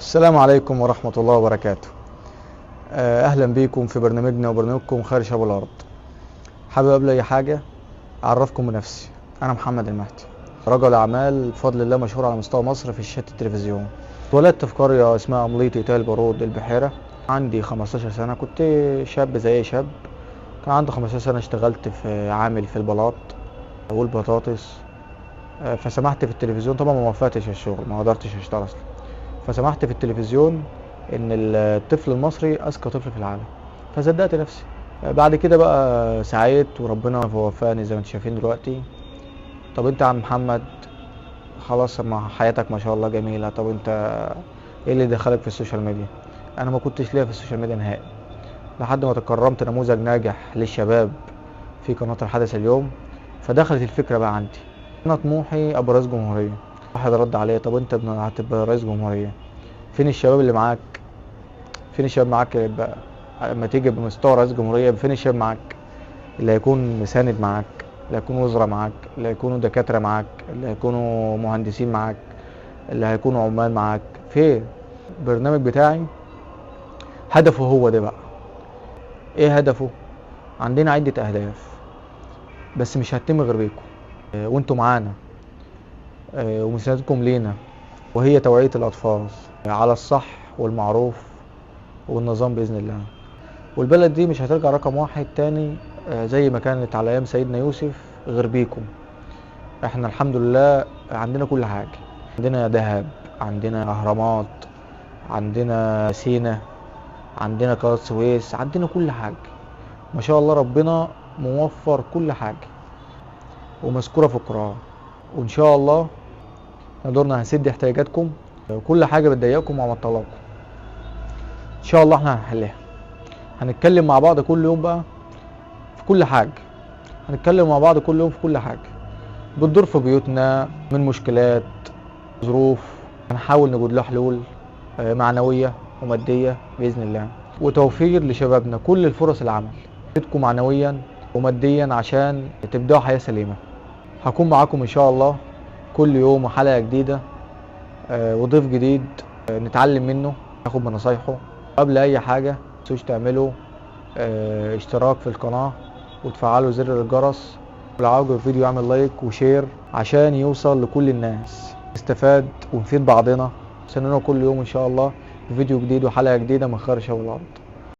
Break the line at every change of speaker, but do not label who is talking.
السلام عليكم ورحمة الله وبركاته. أهلا بيكم في برنامجنا وبرنامجكم خارج شباب الأرض. حابب قبل أي حاجة أعرفكم بنفسي. أنا محمد المهدي، رجل أعمال بفضل الله مشهور على مستوى مصر في شاشة التلفزيون. اتولدت في قرية اسمها أمليطي تال بارود البحيرة. عندي 15 سنة، كنت شاب زي أي شاب. كان عندي 15 سنة اشتغلت في عامل في البلاط والبطاطس. فسمحت في التلفزيون، طبعا ما وفقتش الشغل، ما قدرتش اشتغل اصلا. فسمحت في التلفزيون ان الطفل المصري اذكى طفل في العالم، فصدقت نفسي. بعد كده بقى سعيت وربنا وفقني زي ما انتم شايفين دلوقتي. طب انت يا عم محمد، خلاص ما حياتك ما شاء الله جميله، طب انت ايه اللي دخلك في السوشيال ميديا؟ انا ما كنتش ليا في السوشيال ميديا نهائي، لحد ما تكرمت نموذج ناجح للشباب في قناه الحدث اليوم، فدخلت الفكره بقى عندي. انا طموحي ابقى رئيس جمهوريه. واحد رد عليا، طب انت هتبقى رئيس جمهوريه، فين الشباب اللي معاك؟ فين الشباب معاك يبقى لما تيجي بمستوى رئيس جمهورية؟ فين الشباب معاك اللي هيكون مساند معاك، اللي هيكونوا وزراء معاك، اللي هيكونوا دكاترة معاك، اللي هيكونوا مهندسين معاك، اللي هيكونوا عمال معاك؟ فين؟ البرنامج بتاعي هدفه هو ده بقى. ايه هدفه؟ عندنا عدة اهداف بس مش هتتم غير بيكم وانتوا معانا ومساندتكم لينا، وهي توعية الاطفال على الصح والمعروف والنظام بإذن الله. والبلد دي مش هترجع رقم واحد تاني زي ما كانت على أيام سيدنا يوسف غير بيكم. احنا الحمد لله عندنا كل حاجة، عندنا دهب، عندنا أهرامات، عندنا سينا، عندنا قناة السويس، عندنا كل حاجة ما شاء الله. ربنا موفر كل حاجة ومذكورة في القرآن، وإن شاء الله قدرنا هنسد احتياجاتكم وكل حاجة بتضايقكم ومطلعكم إن شاء الله احنا هنحلها. هنتكلم مع بعض كل يوم بقى في كل حاجة، هنتكلم مع بعض كل يوم في كل حاجة بتدور في بيوتنا من مشكلات ظروف. هنحاول نجد لها حلول معنوية ومادية بإذن الله، وتوفير لشبابنا كل الفرص العمل. نفيدكم معنويا وماديا عشان تبدأوا حياة سليمة. هكون معاكم إن شاء الله كل يوم وحلقة جديدة وضيف جديد نتعلم منه، ناخد من نصايحه. قبل أي حاجة متنسوش تعملوا اشتراك في القناة وتفعلوا زر الجرس، ولو عجب الفيديو اعمل لايك وشير عشان يوصل لكل الناس، نستفاد ونفيد بعضنا. استنونا كل يوم ان شاء الله في فيديو جديد وحلقة جديدة من خارج شباب الارض.